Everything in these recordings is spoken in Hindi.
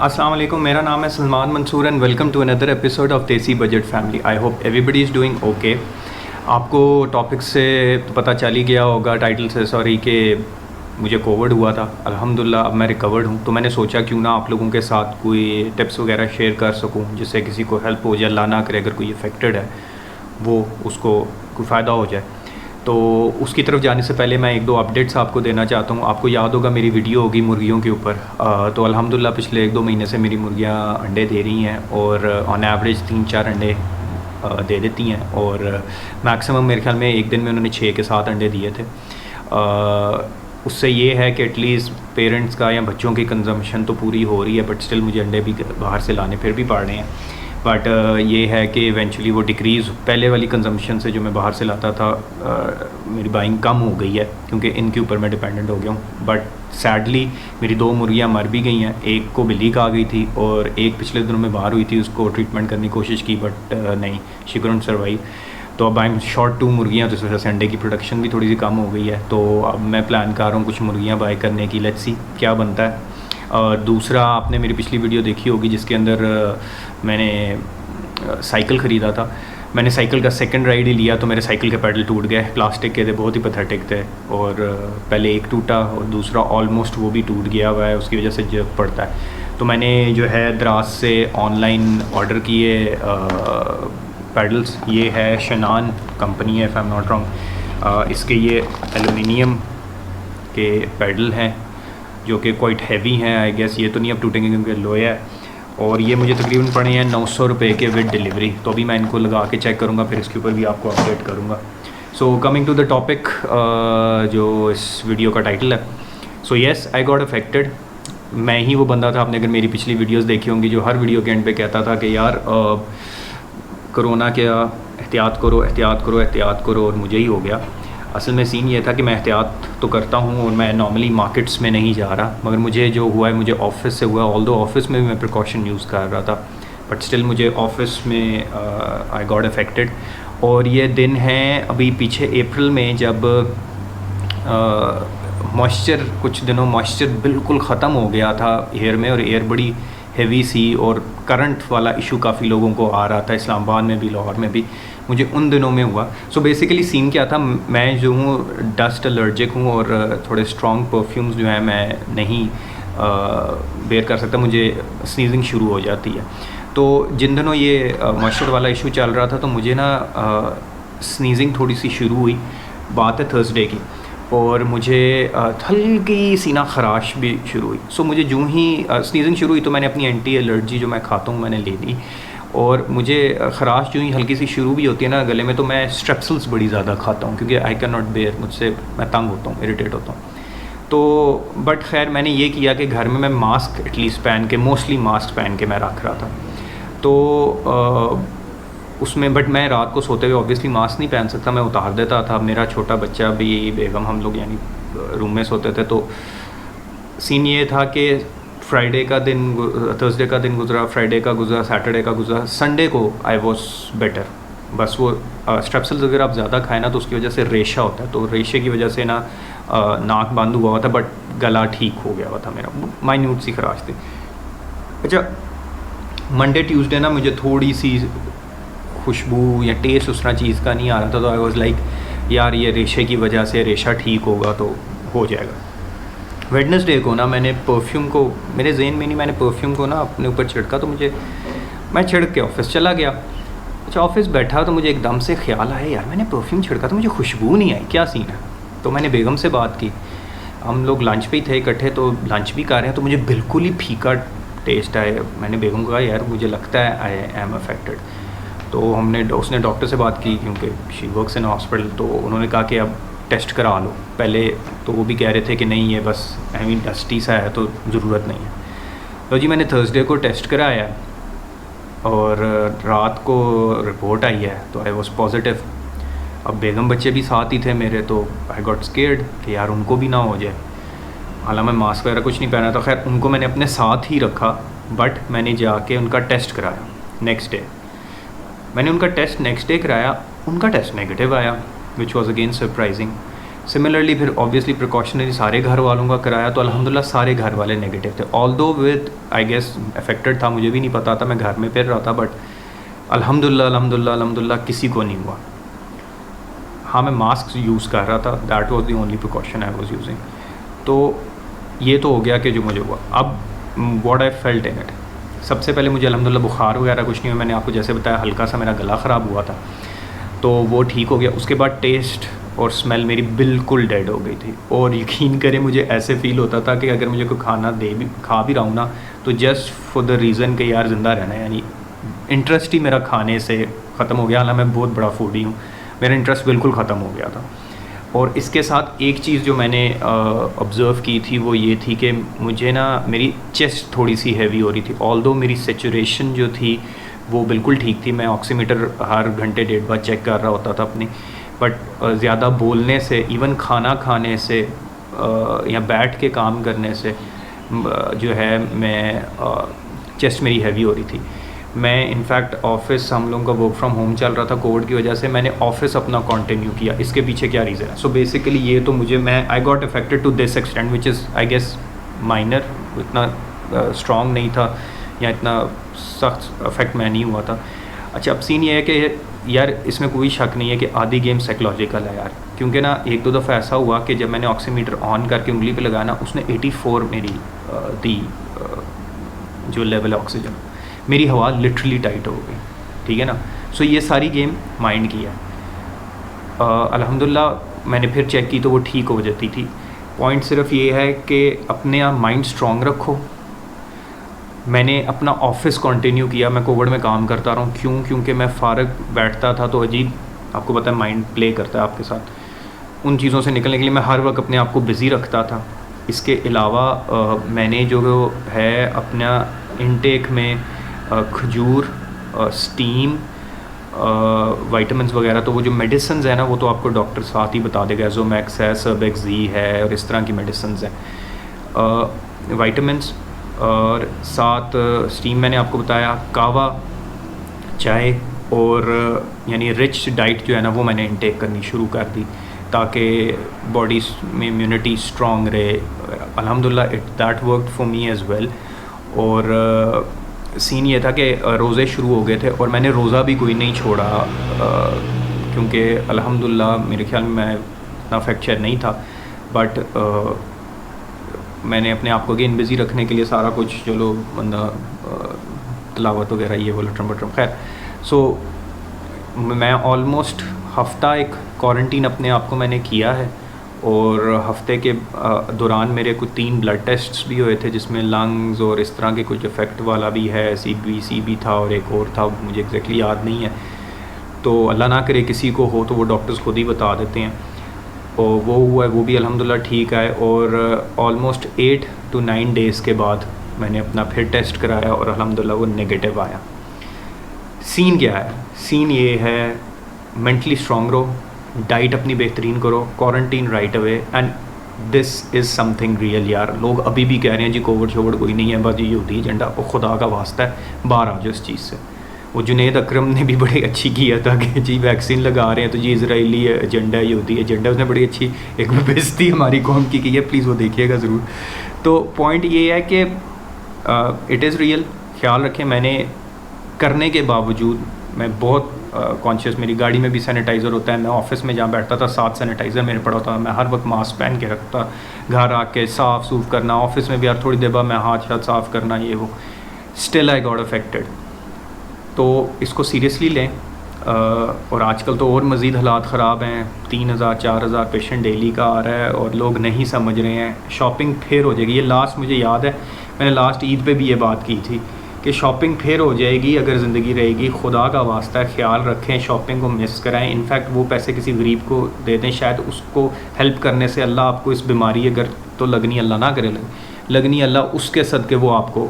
अस्सलाम वालेकुम, मेरा नाम है Salman Mansoor and welcome to another episode of Desi budget family. I hope everybody is doing okay. आपको टॉपिक से तो पता चल ही गया होगा, टाइटल से सॉरी, कि मुझे कोविड हुआ था। अल्हम्दुलिल्लाह अब मैं रिकवर्ड हूँ, तो मैंने सोचा क्यों ना आप लोगों के साथ कोई टिप्स वगैरह शेयर कर सकूँ जिससे किसी को हेल्प हो जाए, अल्लाह ना करे अगर कोई अफेक्टेड है वो उसको कोई फ़ायदा हो जाए। तो उसकी तरफ जाने से पहले मैं एक दो अपडेट्स आपको देना चाहता हूँ। आपको याद होगा मेरी वीडियो होगी मुर्गियों के ऊपर, तो अल्हम्दुलिल्लाह पिछले 1-2 महीने से मेरी मुर्गियाँ अंडे दे रही हैं और ऑन एवरेज 3-4 अंडे दे देती हैं, और मैक्सिमम मेरे ख्याल में एक दिन में उन्होंने 6 के 7 अंडे दिए थे। उससे ये है कि एटलीस्ट पेरेंट्स का या बच्चों की कंजम्पशन तो पूरी हो रही है, बट स्टिल मुझे अंडे भी बाहर से लाने फिर भी पड़ रहे हैं। बट ये है कि इवेंचुअली वो डिक्रीज़ पहले वाली कंजम्पशन से जो मैं बाहर से लाता था, मेरी बाइंग कम हो गई है क्योंकि इनके ऊपर मैं डिपेंडेंट हो गया हूँ। बट सैडली मेरी 2 मुर्गियाँ मर भी गई हैं, एक को बिल्ली आ गई थी और एक पिछले दिनों में बाहर हुई थी, उसको ट्रीटमेंट करने की कोशिश की बट नहीं, शी कुडंट सर्वाइव। तो अब आई एम शॉर्ट 2 मुर्गियाँ, तो इस वजह से अंडे की प्रोडक्शन भी थोड़ी सी कम हो गई है। तो अब मैं प्लान कर रहा हूँ कुछ मुर्गियाँ बाय करने की, लेट्स सी क्या बनता है। दूसरा, आपने मेरी पिछली वीडियो देखी होगी जिसके अंदर मैंने साइकिल ख़रीदा था। मैंने साइकिल का सेकंड राइड ही लिया तो मेरे साइकिल के पैडल टूट गए, प्लास्टिक के थे, बहुत ही पैथेटिक थे। और पहले एक टूटा और दूसरा ऑलमोस्ट वो भी टूट गया हुआ है, उसकी वजह से जर्क पड़ता है। तो मैंने जो है दराज से ऑनलाइन ऑर्डर किए पैडल्स। ये है शनान कंपनी है, if I am not wrong. इसके ये एलुमिनियम के पैडल हैं जो कि क्वाइट हैवी हैं, आई गेस ये तो नहीं अब टूटेंगे क्योंकि लोया है। और ये मुझे तकरीबन पड़े हैं 900 रुपये के विद डिलीवरी। तो अभी मैं इनको लगा के चेक करूँगा, फिर इसके ऊपर भी आपको अपडेट करूँगा। So coming to the topic, जो इस वीडियो का टाइटल है। So yes, I got affected. मैं ही वो बंदा था, आपने अगर मेरी पिछली वीडियोस देखी होंगी, जो हर वीडियो के एंड पे कहता था कि यार कोरोना के एहतियात करो एहतियात करो एहतियात करो, और मुझे ही हो गया। असल में सीन ये था कि मैं एहतियात तो करता हूँ और मैं नॉर्मली मार्केट्स में नहीं जा रहा, मगर मुझे जो हुआ है मुझे ऑफ़िस से हुआ। ऑल्दो ऑफ़िस में भी मैं प्रिकॉशन यूज़ कर रहा था, बट स्टिल मुझे ऑफ़िस में आई गॉट अफेक्टेड। और ये दिन हैं अभी पीछे अप्रैल में, जब मॉइस्चर, कुछ दिनों मॉइस्चर बिल्कुल ख़त्म हो गया था एयर में, और एयर बड़ी हेवी सी, और करंट वाला इशू काफ़ी लोगों को आ रहा था, इस्लामाबाद में भी, लाहौर में भी। मुझे उन दिनों में हुआ। सो बेसिकली सीन क्या था, मैं जो हूँ डस्ट एलर्जिक हूँ और थोड़े स्ट्रॉन्ग परफ्यूम्स जो हैं मैं नहीं बेयर कर सकता, मुझे स्नीजिंग शुरू हो जाती है। तो जिन दिनों ये मॉइस्चर वाला इशू चल रहा था तो मुझे ना स्नीजिंग थोड़ी सी शुरू हुई, बात है थर्सडे की, और मुझे हल्की सीना खराश भी शुरू हुई। सो मुझे जूँ ही स्नीजिंग शुरू हुई तो मैंने अपनी एंटी एलर्जी जो मैं खाता हूँ मैंने ले ली, और मुझे ख़राश जो ही हल्की सी शुरू भी होती है ना गले में, तो मैं स्ट्रेप्सिल्स बड़ी ज़्यादा खाता हूँ क्योंकि आई कैन नॉट बेयर, मुझसे मैं तंग होता हूँ, इरिटेट होता हूँ। तो बट खैर मैंने ये किया कि घर में मैं मास्क एटलीस्ट पहन के, मोस्टली मास्क पहन के मैं रख रहा था। तो उसमें बट मैं रात को सोते हुए ऑब्वियसली मास्क नहीं पहन सकता, मैं उतार देता था। मेरा छोटा बच्चा भी, बेगम, हम लोग यानी रूम में सोते थे। तो सीन ये था कि फ्राइडे का दिन, थर्सडे का दिन गुजरा, फ्राइडे का गुजरा, सैटरडे का गुजरा, संडे को आई वॉज बेटर। बस वो स्ट्रेप्सिल्स अगर आप ज़्यादा खाएं ना तो उसकी वजह से रेशा होता है, तो रेशे की वजह से ना नाक बंद हुआ हुआ था, बट गला ठीक हो गया हुआ था मेरा, माइन्यूट सी खराश थी। अच्छा, मंडे ट्यूसडे ना मुझे थोड़ी सी खुशबू या टेस्ट उस तरह चीज़ का नहीं आ रहा था, तो आई वॉज लाइक यार ये रेशे की वजह से, रेशा ठीक होगा तो हो जाएगा। वेडनेसडे को ना मैंने परफ्यूम को, मेरे जहन में नहीं, मैंने परफ्यूम को ना अपने ऊपर छिड़का, तो मैं छिड़क के ऑफिस चला गया। अच्छा, ऑफिस बैठा तो मुझे एकदम से ख्याल आया यार मैंने परफ्यूम छिड़का तो मुझे खुशबू नहीं आई, क्या सीन है। तो मैंने बेगम से बात की, हम लोग लंच पे ही थे इकट्ठे, तो लंच भी कर रहे हैं, तो मुझे बिल्कुल ही फीका टेस्ट आया। मैंने बेगम को कहा यार मुझे लगता है आई एम अफेक्टेड। तो उसने डॉक्टर से बात की क्योंकि शी वर्क्स इन हॉस्पिटल, तो उन्होंने कहा कि अब टेस्ट करा लो पहले। तो वो भी कह रहे थे कि नहीं ये बस डस्टी सा है तो ज़रूरत नहीं है। तो जी मैंने थर्सडे को टेस्ट कराया और रात को रिपोर्ट आई है, तो आई वॉज पॉजिटिव। अब बेगम बच्चे भी साथ ही थे मेरे, तो आई गॉट स्केर्ड कि यार उनको भी ना हो जाए। हालांकि मैं मास्क वगैरह कुछ नहीं पहना था, खैर उनको मैंने अपने साथ ही रखा, बट मैंने जाके उनका टेस्ट कराया नेक्स्ट डे। मैंने उनका टेस्ट नेक्स्ट डे कराया, उनका टेस्ट नेगेटिव आया, which was again surprising. Similarly फिर ऑब्वियसली प्रिकॉशनरी सारे घर वालों का कराया, तो अल्हम्दुलिल्लाह सारे घर वाले नेगेटिव थे। Although with I guess affected था, मुझे भी नहीं पता था, मैं घर में फिर रहा था, बट अल्हम्दुलिल्लाह किसी को नहीं हुआ। हाँ, मैं मास्क यूज़ कर रहा था, that was the only precaution I was using. तो ये तो हो गया कि जो मुझे हुआ। अब what I felt in it, सबसे पहले मुझे अल्हम्दुलिल्लाह बुखार वगैरह कुछ नहीं हुआ, मैंने आपको जैसे बताया हल्का सा मेरा गला ख़राब हुआ था, तो वो ठीक हो गया। उसके बाद टेस्ट और स्मेल मेरी बिल्कुल डेड हो गई थी, और यकीन करें मुझे ऐसे फ़ील होता था कि अगर मुझे कोई खाना खा भी रहा हूँ ना, तो जस्ट फॉर द रीज़न कि यार ज़िंदा रहना है, यानी इंटरेस्ट ही मेरा खाने से ख़त्म हो गया। हालांकि मैं बहुत बड़ा फूडी हूँ, मेरा इंटरेस्ट बिल्कुल ख़त्म हो गया था। और इसके साथ एक चीज़ जो मैंने ऑब्ज़र्व की थी वो ये थी कि मुझे ना मेरी चेस्ट थोड़ी सी हैवी हो रही थी। ऑल्दो मेरी सेचुरेशन जो थी वो बिल्कुल ठीक थी, मैं ऑक्सीमीटर हर घंटे डेढ़ बाद चेक कर रहा होता था अपनी, बट ज़्यादा बोलने से, इवन खाना खाने से या बैठ के काम करने से जो है मैं चेस्ट मेरी हैवी हो रही थी। मैं इनफैक्ट ऑफिस, हम लोगों का वर्क फ्रॉम होम चल रहा था कोविड की वजह से, मैंने ऑफिस अपना कंटिन्यू किया। इसके पीछे क्या रीज़न है? सो बेसिकली ये तो मैं I got affected to this extent which is I guess minor, इतना स्ट्रॉन्ग नहीं था या इतना सख्त अफेक्ट मैं नहीं हुआ था। अच्छा, अब सीन ये है कि यार इसमें कोई शक नहीं है कि आधी गेम साइकोलॉजिकल है यार, क्योंकि ना एक दो दफ़ा ऐसा हुआ कि जब मैंने ऑक्सीमीटर ऑन करके उंगली पे लगाया ना, उसने 84 मेरी दी जो लेवल है ऑक्सीजन, मेरी हवा लिटरली टाइट हो गई, ठीक है ना। सो ये सारी गेम माइंड की है। अल्हम्दुलिल्लाह मैंने फिर चेक की तो वो ठीक हो जाती थी। पॉइंट सिर्फ ये है कि अपने आप माइंड स्ट्रॉन्ग रखो। मैंने अपना ऑफिस कंटिन्यू किया, मैं कोविड में काम करता रहा हूँ, क्योंकि मैं फ़ारग बैठता था तो अजीब, आपको पता है माइंड प्ले करता है आपके साथ। उन चीज़ों से निकलने के लिए मैं हर वक्त अपने आप को बिज़ी रखता था। इसके अलावा मैंने जो है अपना इनटेक में खजूर, स्टीम, विटामिन्स वगैरह, तो वो जो मेडिसिन्स है ना वो तो आपको डॉक्टर साथ ही बता देगा, एजोमैक्स है, सर्बेक्सी है और इस तरह की मेडिसिन्स हैं। विटामिन्स और साथ स्टीम मैंने आपको बताया, कावा, चाय और यानी रिच डाइट जो है ना वो मैंने इनटेक करनी शुरू कर दी ताकि बॉडी में इम्यूनिटी स्ट्रॉन्ग रहे। अल्हम्दुलिल्लाह that worked for me as well. और सीन ये था कि रोज़े शुरू हो गए थे और मैंने रोज़ा भी कोई नहीं छोड़ा, क्योंकि अल्हम्दुलिल्लाह मेरे ख्याल में मैं इतना फैक्चर नहीं था, बट मैंने अपने आप को अगेन बिज़ी रखने के लिए सारा कुछ, चलो बंदा तलावत वगैरह ये वो लटरम बटरम, खैर। सो मैं ऑलमोस्ट हफ़्ता एक क्वारंटीन अपने आप को मैंने किया है, और हफ्ते के दौरान मेरे कुछ 3 ब्लड टेस्ट्स भी हुए थे जिसमें लंग्स और इस तरह के कुछ इफ़ेक्ट वाला भी है, CBC था और एक और था, मुझे एग्जैक्टली याद नहीं है। तो अल्लाह ना करे किसी को हो तो वो डॉक्टर्स खुद ही बता देते हैं। और वो हुआ है, वो भी अल्हम्दुलिल्लाह ठीक है। और ऑलमोस्ट 8 to 9 डेज़ के बाद मैंने अपना फिर टेस्ट कराया और अल्हम्दुलिल्लाह वो नेगेटिव आया। सीन क्या है? सीन ये है, मेंटली स्ट्रॉन्ग रहो, डाइट अपनी बेहतरीन करो, quarantine right away, and this is something real. यार लोग अभी भी कह रहे हैं जी कोविड शोविड कोई नहीं है, बस ये यहूदी एजेंडा, और खुदा का वास्ता है बाहर आ जाओ इस चीज़ से। वो जुनेद अकरम ने भी बड़ी अच्छी किया था कि जी वैक्सीन लगा रहे हैं तो जी इजराइली एजेंडा, यहूदी एजेंडा, उसने बड़ी अच्छी एक बेइज्जती हमारी कौम की है, प्लीज़ वो देखिएगा ज़रूर। तो पॉइंट ये है कि इट इज़ रियल, ख्याल रखें। मैंने करने के बावजूद मैं बहुत कॉन्शियस, मेरी गाड़ी में भी सैनिटाइज़र होता है, मैं ऑफिस में जहाँ बैठता था 7 सैनिटाइज़र मेरे पड़ा होता था, मैं हर वक्त मास्क पहन के रखता, घर आके साफ़ सूफ करना, ऑफिस में भी यार थोड़ी देर बाद मैं हाथ साफ़ करना, ये वो। Still I got affected. तो इसको सीरियसली लें। और आजकल तो और मज़ीद हालात ख़राब हैं, 3000-4000 पेशेंट डेली का आ रहा है और लोग नहीं समझ रहे हैं। शॉपिंग फिर हो जाएगी, ये लास्ट मुझे याद है मैंने लास्ट ईद पे भी ये बात की थी कि शॉपिंग फिर हो जाएगी अगर ज़िंदगी रहेगी। खुदा का वास्ता है, ख्याल रखें, शॉपिंग को मिस कराएं। इनफैक्ट वो पैसे किसी गरीब को दे दें, शायद उसको हेल्प करने से अल्लाह आपको इस बीमारी अगर तो लगनी, अल्लाह ना करे लगनी, अल्लाह उसके सदक़े वो आपको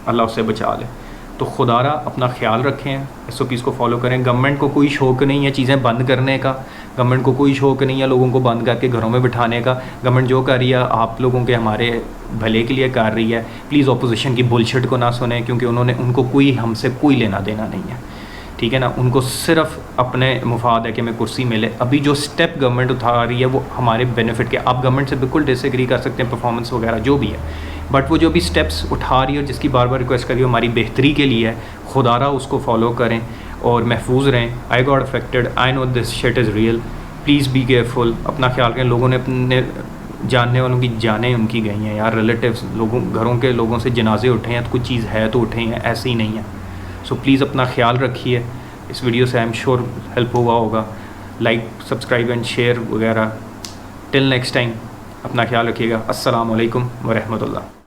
अल्लाह उससे बचा ले। तो खुदारा अपना ख्याल रखें, SOPs को फॉलो करें। गवर्नमेंट को कोई शौक़ नहीं है चीज़ें बंद करने का, गवर्नमेंट को कोई शौक़ नहीं है लोगों को बंद करके घरों में बिठाने का। गवर्नमेंट जो कर रही है आप लोगों के, हमारे भले के लिए कर रही है। प्लीज़ अपोजिशन की बुलशिट को ना सुने, क्योंकि उनको हमसे कोई लेना देना नहीं है। ठीक है ना, उनको सिर्फ अपने मुफाद है कि हमें कुर्सी मिले। अभी जो स्टेप गवर्नमेंट उठा रही है वो हमारे बेनिफिट के, आप गवर्नमेंट से बिल्कुल डिसएग्री कर सकते हैं, परफॉर्मेंस वगैरह जो भी है, बट वो जो भी स्टेप्स उठा रही है और जिसकी बार बार रिक्वेस्ट कर रही है हमारी बेहतरी के लिए है, खुदारा उसको फॉलो करें और महफूज रहें। आई got affected, I know this shit is real, please be careful, अपना ख्याल करें। लोगों ने अपने जानने वालों की जानें उनकी गई हैं यार, रिलेटिव्स लोगों घरों के लोगों से जनाजे उठे हैं, तो कुछ चीज़ है तो उठे हैं, ऐसे ही नहीं है। सो प्लीज़ अपना ख्याल रखिए। इस वीडियो से आई एम श्योर हेल्प हुआ होगा। लाइक, सब्सक्राइब एंड शेयर वगैरह। टिल नेक्स्ट टाइम अपना ख्याल रखिएगा। अस्सलाम वालेकुम व रहमतुल्लाह।